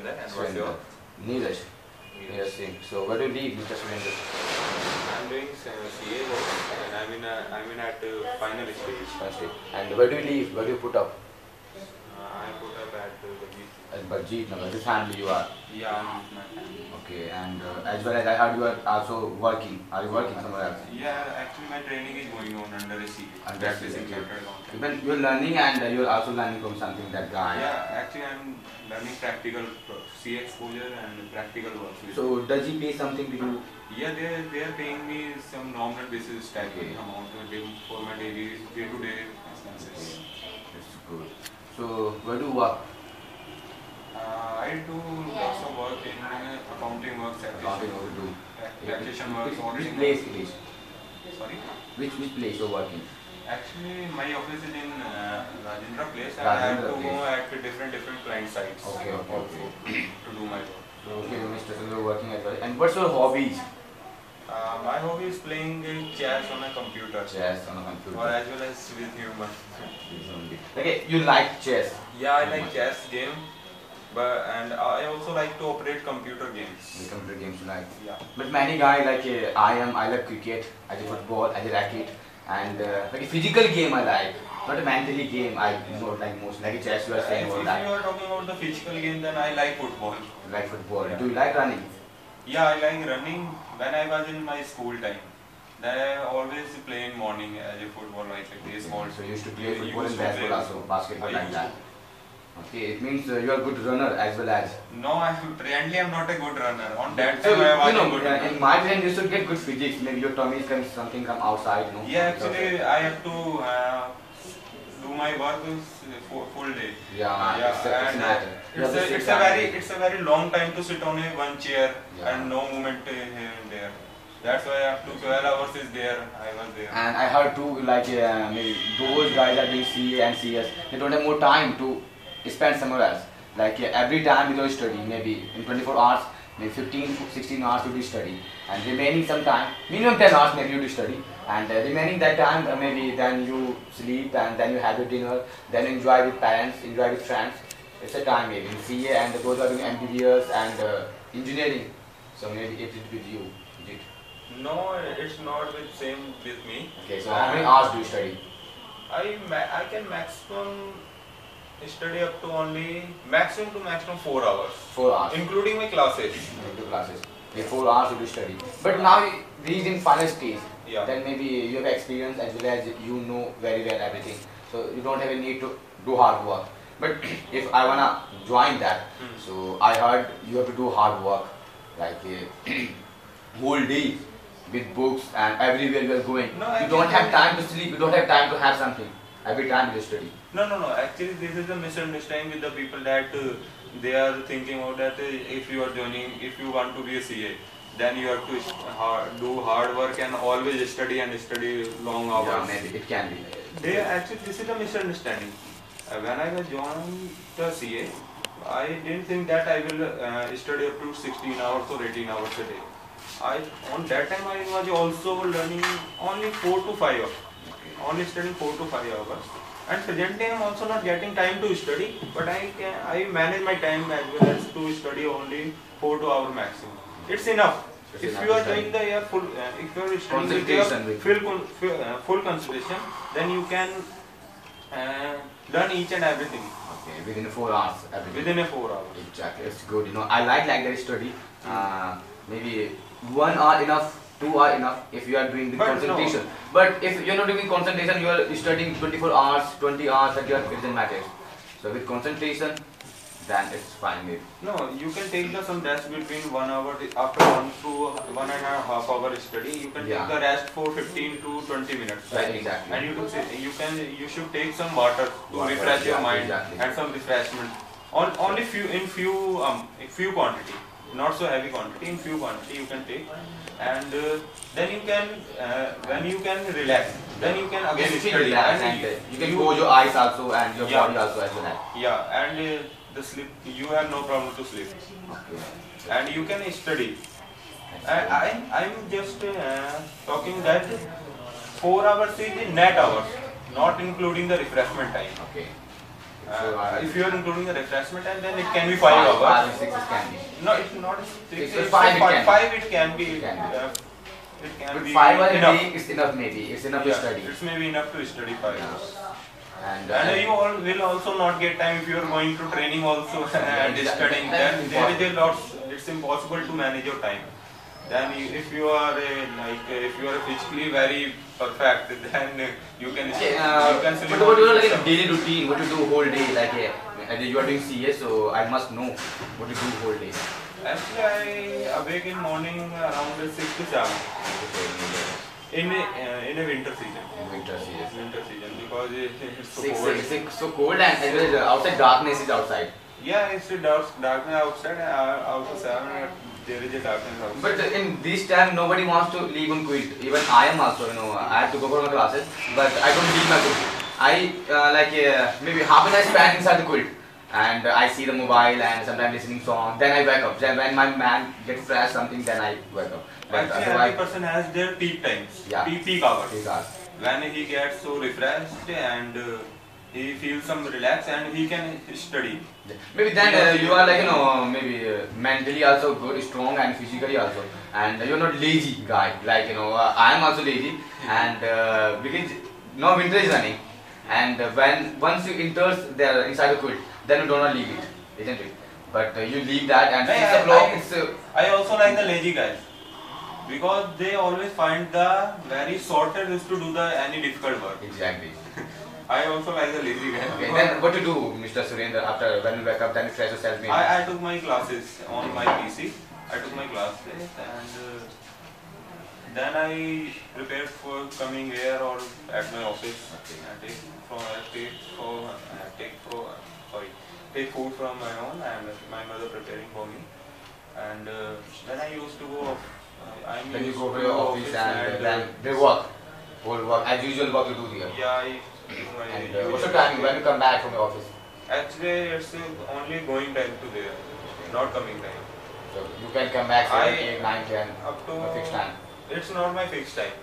Surender. And what's your? Neeraj. Neeraj Singh. So where do you live, Mr. Surender? I'm doing CA and I'm in at final stage. First day. And where do you live? Where do you put up? I put up at Bajit. At Bajit, now which family you are? Yeah, I'm with my family. Okay, and as well as I heard you are also working. Are you working somewhere else? Yeah, actually my training is going on under a CA. Under Practicing CA. chartered accountant. Even you're learning and you're also learning from something that guy. Yeah, actually I'm learning practical CA exposure and practical work. So does he pay something to you? Yeah, they are paying me some nominal basis stipend amount for my day-to-day expenses. That's good. So where do you work? I do lots of work in accounting work, Accounting taxation, what you do? taxation work, Which auditing place work. it is? Sorry? Which place you're working? Actually, my office is in Rajendra Place and Rajendra I have to Place. go at different client sites Okay. to do my work. So okay, Mr. So you're working as well. And what's your hobbies? My hobby is playing chess on a computer. Chess on a computer. Or as well as with human. Okay, you like chess? Yeah, I like chess game. And I also like to operate computer games. The computer games you like? Yeah. But many guys like I love cricket, I do football, I racket, and like a physical game I like, not a mentally game I not like most. Like chess you are saying If all you that. are talking about the physical game, then I like football. You like football. Yeah. Do you like running? Yeah, I like running when I was in my school time. Then I always play in morning as a football, like baseball. So you used to play football Used and to basketball play. also, basketball I like used that. Okay, it means you are a good runner as well as. No, apparently I'm not a good runner. On that So time I was you know, a good runner. in my time you should get good physics. Maybe your tummy comes something come outside, you know. Yeah, actually I have to do my work full day. Yeah, it's and a matter. it's a very long time to sit on a one chair and no movement here and there. That's why I have to 12 hours is there. I was there. And I heard too, like maybe those guys are doing CA and CS, they don't have more time to spend somewhere else. Like every time you do study, maybe in 24 hours, maybe 15, 16 hours you do study, and remaining some time, minimum 10 hours maybe you do study, and remaining that time maybe then you sleep and then you have your dinner, then enjoy with parents, enjoy with friends. It's a time maybe in CA and those are doing MBBS and engineering. So maybe it is with you. Is it? No, it's not with same with me. Okay, so how many hours do you study? I can maximum study up to only maximum 4 hours. 4 hours. Including my classes. Into classes. Okay, 4 hours you do study. But now reach in final stage. Yeah. Then maybe you have experience as well as you know very well everything. So you don't have a need to do hard work. But if I wanna join that, so I heard you have to do hard work, like whole day with books and everywhere you are going. No, you don't have time to sleep. You don't have time to have something. Every time you study. No. Actually, this is a misunderstanding with the people that they are thinking about that if you are joining, if you want to be a CA, then you have to do hard work and always study long hours. Yeah, maybe it can be. This is a misunderstanding. When I was joined the CA, I didn't think that I will study up to 16 hours or 18 hours a day. On that time I was also learning only 4 to 5 hours. Only studying 4 to 5 hours. And presently I am also not getting time to study, but I manage my time as well as to study only 4 to hour maximum. It's enough. If you are doing the if you are studying with your full concentration, then you can learn each and everything. Okay, within 4 hours. Everything. Within 4 hours. Exactly, it's good. You know, I like that study. Maybe 1 hour enough, 2 hours enough if you are doing the concentration. No. But if you are not doing concentration, you are studying 24 hours, 20 hours, that it doesn't matter. So with concentration, then it's fine maybe. No, you can take some rest between 1 hour after 1 to 1.5 hour study. You can take the rest for 15 to 20 minutes. Right, exactly. And you should take some water to refresh your mind and some refreshment. Only few quantity. Not so heavy quantity, in few quantity you can take, and then you can when you can relax, then you can again study and you can close your eyes also and your body also as well. Yeah, and the sleep, you have no problem to sleep. Okay. And you can study. I'm just talking that 4 hours is the net hours, not including the refreshment time. Okay. If you are including the refreshment, and then it can be 5 hours. 5 and 6 it can be. No, it's not 6. It's 5 it can be. 5 it can be. It can be. It can But be 5 hours a enough. day is enough maybe. It's enough to study. It's maybe enough to study 5 hours. And You all will also not get time if you are going to training also and exactly. studying. Then there is a lot. It's impossible to manage your time. Then if you are if you are physically very perfect, then you can. but what you like daily routine? What you do whole day? Like you are doing CS, so I must know what you do whole day. Actually, I awake in morning around 6 to 7 in a winter season. Winter CS. Winter season because it's so 6, cold. 6, so cold and as well as outside darkness is outside. Yeah, it's a darkness outside. After 7, there is a darkness outside. But in this time, nobody wants to leave on quilt. Even I am also, I have to go for my classes, but I don't leave my quilt. I maybe half an hour spend inside the quilt, and I see the mobile and sometimes listening song. Then I wake up. Then when my man gets fresh something, then I wake up. But actually, every person has their peak times, yeah, peak hours. Peak hours. When he gets so refreshed and he feels some relaxed and he can study. Maybe then you are like maybe mentally also good, strong and physically also, and you're not lazy guy. Like I am also lazy, and because now winter is running, and when once you enters there inside the quilt, then you do not leave it, isn't it? But you leave that and 6 o'clock. I also like the lazy guys because they always find the very shortest is to do any difficult work. Exactly. I also like the lazy guy. Okay, then what to do, Mr. Surendra, after when you wake up, then you fresh yourself in? I took my classes on my PC. I took my classes and then I prepared for coming here or at my office. Okay. Take food from my own and my mother preparing for me. And then I used to go. Then you go to your office and then they work. Whole work as usual. What you do here? Yeah. And what's the time when you come back from your office? Actually, it's only going time to there, not coming time. So you can come back 7, 8, 9, 10 up to a fixed time. It's not my fixed time.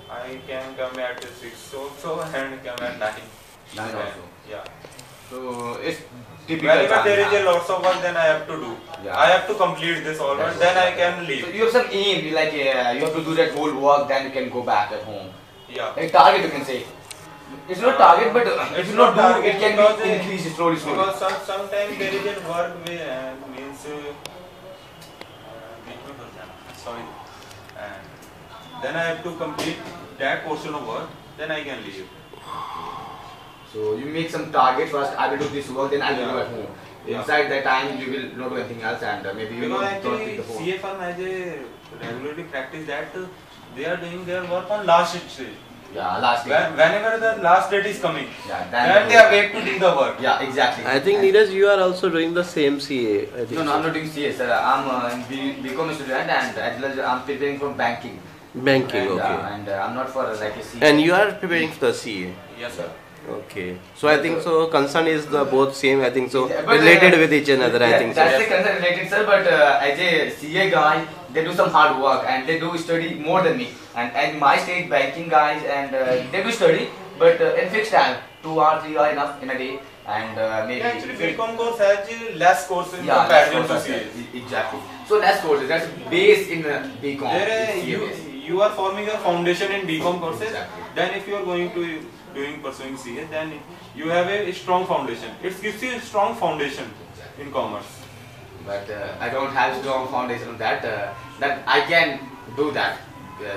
I can come at 6 also and come at 9. 9 also. Yeah. So it's typical. Whenever there is a lots of work, then I have to do. Yeah. I have to complete this all work, then I can leave. So you have some aim, like you have to do that whole work, then you can go back at home. Yeah. Like target, you can say. It's not target, but if you not do, it can be increased slowly. Because sometimes there is a work means sorry, and then I have to complete that portion of work, then I can leave. So you make some target first. I will do this work, then I will do at home. Yeah. Inside that time, you will not do anything else, and maybe you because don't actually pick the phone. CA firm has a regularly practice that they are doing their work on last stage. Yeah, last day. Whenever the last date is coming, yeah, then they are wait to do the work. Yeah, exactly. I think Neeraj, you are also doing the same CA. I think No, I'm not doing CS, sir. I'm BCom student and as well as I'm preparing for banking. Banking, And, okay. And I'm not for like a CA. And you are preparing for the CA. Yes, sir. Okay. So I think so concern is the both same. I think so But, related with each another. I think so. That's the concern related, sir. But as a CA guy, they do some hard work and they do study more than me. And at my stage, banking guys and they do study, but in fixed time, 2 or 3 are enough in a day. And maybe Yeah, actually, BCom course has less courses in less comparison to courses, CA. exactly. So less courses. That's base in BCom. There, CA base. you are forming a foundation in BCom courses. Exactly. Then if you are going to pursuing CA, then you have a strong foundation. It gives you a strong foundation in commerce. But I don't have strong foundation on that. That I can do that.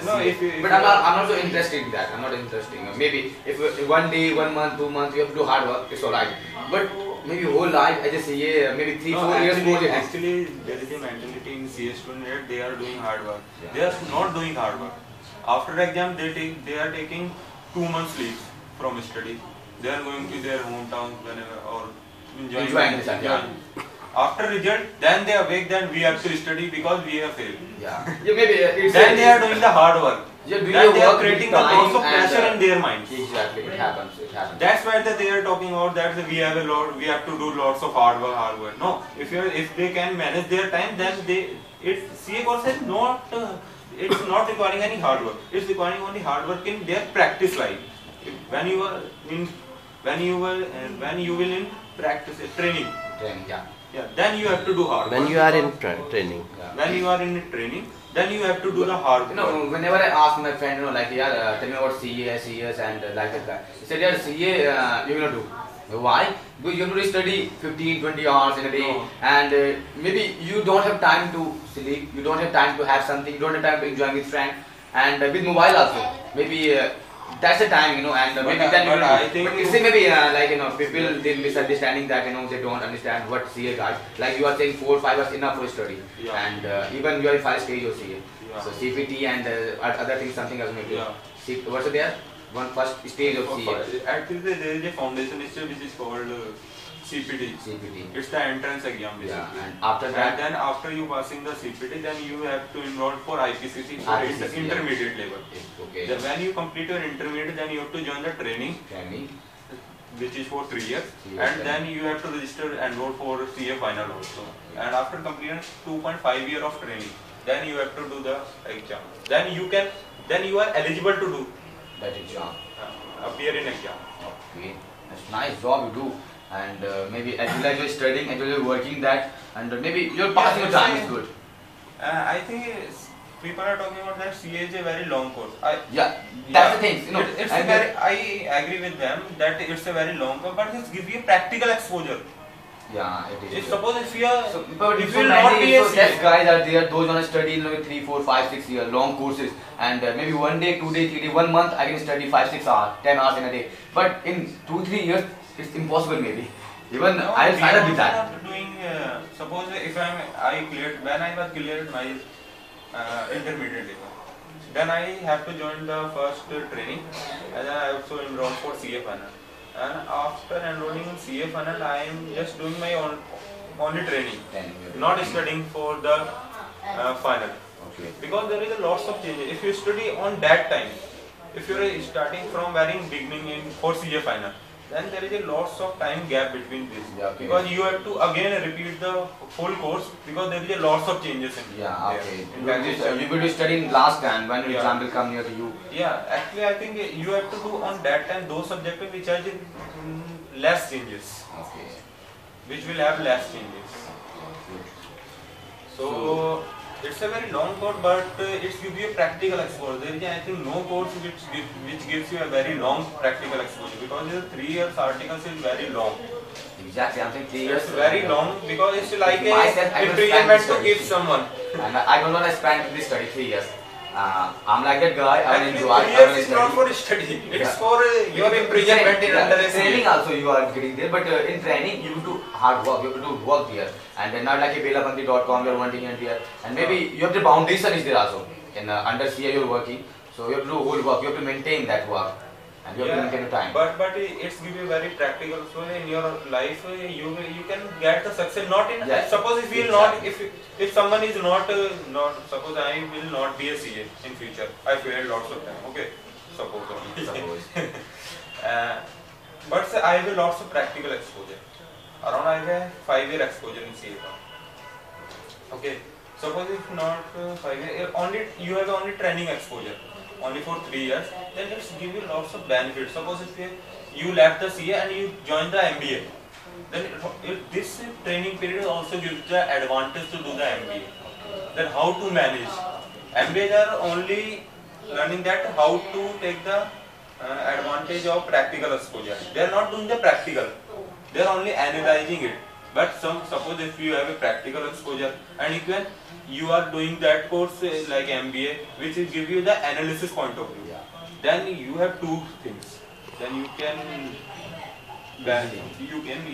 No, if but I'm not so interested in that. I'm not interested. Maybe if 1 day, 1 month, 2 months you have to do hard work, it's alright. But maybe whole life, I just say maybe 3, 4 years more. Actually, there is a mentality in CA student that they are doing hard work. Yeah. They are not doing hard work. After exam, they are taking 2 months leave from study. They are going to their hometown whenever or enjoying this, yeah. After result, then they awake. Then we have to study because we have failed. Yeah. Maybe it's Then they are doing the hard work. You're doing Then your they are work creating with the lots of time pressure and, in their minds. Exactly, it happens. It happens. That's why they are talking about that we have a lot. We have to do lots of hard work. No, if they can manage their time, then CA course is not. It's not requiring any hard work. It's requiring only hard work in their practice life. When you will in practice training. Training, yeah. Yeah. Then you have to do hard When work. you are in training. Yeah. When you are in training, then you have to do the hard You work. know, whenever I ask my friend, you know, like, yeah, tell me about CA, CS, and like that guy. He said, yeah, CA, you're gonna do. Why? Because you're going to study 15, 20 hours in a day, No. and maybe you don't have time to sleep, you don't have time to have something, you don't have time to enjoy with friends, and with mobile also. Maybe that's the time, you know, and maybe then you but will. I think But it's maybe like, you know, people they misunderstanding that, you know, they don't understand what CA guys. Like you are saying 4 or 5 hours enough for study, Yeah. and even you are in 5 stage of CA. Yeah. So CPT and other things, something else maybe. Yeah. What's there? One first stage of CA. Actually, there is a foundation stage which is called CPT. CPT. It's the entrance exam basically. Yeah, and after that, And then after you passing the CPT, then you have to enroll for IPCC for IPCC, intermediate level. okay. Then when you complete your intermediate, then you have to join the training, Training. which is for 3 years, 3 years, and then you have to register and enroll for CA final also. And after completing 2.5 year of training, then you have to do the exam. Then you are eligible to do That exam. appear in exam. Okay, that's nice job you do, and maybe as well as you're studying, as well as you're working that, and maybe you're passing your time is good. I think people are talking about that CA is a very long course. Yeah, that's the thing, you know. It's and very, I agree with them that it's a very long course, but it gives you practical exposure. yeah, it is. If suppose if you are, So, but if so you will not many be a so that CA, guys are there, those want to study in like 3, 4, 5, 6 year long courses, and maybe 1 day, 2 day, 3 day, 1 month I can study 5, 6 hours, 10 hours in a day. But in 2, 3 years, it's impossible maybe. Even no, I'll we sign up are with that. not doing. Suppose if I cleared when I was cleared my intermediate level, then I have to join the first training, and then I also enroll for CA final. And after enrolling in CA final, I am just doing my only training, not studying for the final. Okay. Because there is a lots of changes. If you study on that time, if you are starting from very beginning in for CA final, then there is a lots of time gap between this. Yeah, okay. Because you have to again repeat the full course because there is a lots of changes in Yeah, there. okay. In Because that you will be studying last time when your Yeah. exam will come near to you. yeah, actually I think you have to do on that time those subjects which are less changes, Okay. which will have less changes. So it's a very long course, but it gives you a practical exposure. There is, I think, no course which gives you a very long practical exposure because the 3 years articles is very long. Exactly, I'm saying 3 years. It's very long because it's like a Myself, I will imprisonment spend to give someone. And I don't want to spend this study 3 years. I'm like that guy. I will Actually, enjoy. 3 I will years is not study. for study. It's Yeah. for your imprisonment in under a Training CA. also you are getting there, but in training you have to do hard work. You have to do work there, and then not like a belabandi.com you are wanting and there, and maybe you have the foundation is there also. In under CA you are working, so you have to do whole work. You have to maintain that work, and you have to maintain your time. But it's give you very practical. So in your life you can get the success not in. Yes. Suppose if you will not if someone is not suppose I will not be a CA in future. I failed lots of time. Okay, suppose only. Suppose. But say I have lots of practical exposure. Around I have 5 year exposure in CA. Okay. Suppose if not 5 year, only you have only training exposure, only for 3 years, then it's give you lots of benefits. Suppose if you left the CA and you join the MBA, then this training period also gives the advantage to do the MBA. Then how to manage. MBAs are only learning that how to take the advantage of practical exposure. They are not doing the practical. They are only analyzing it. But suppose if you have a practical exposure and you are doing that course like MBA, which will give you the analysis point of view. Then you have two things. Then you can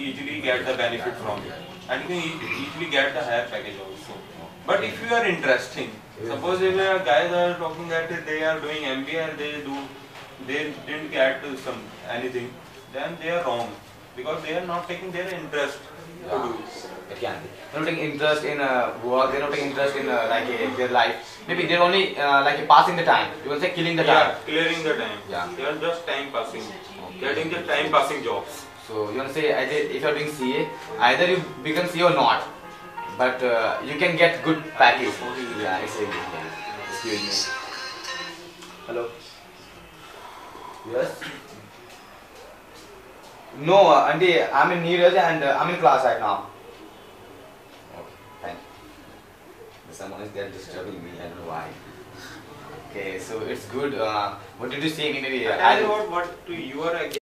easily get the benefit from it, and you can easily get the higher package also. But if you are interesting, suppose if guys are talking that they are doing MBA and they didn't get anything, then they are wrong because they are not taking their interest to do it. It can be. They're not taking interest in work. They're not taking interest in their life. Maybe they're only passing the time. You can say killing the time. Yeah, clearing the time. Yeah. They are just time passing, getting the time passing jobs. So you want to say if you're doing CA, either you become CA or not, but you can get good package. Yeah, it's a good thing. Excuse me. Hello. Yes. No, Auntie, I'm in Neeraj and I'm in class right now. Okay, thank you. Someone is there disturbing me, I don't know why. Okay, so it's good. What did you say? Maybe Tell me what to you are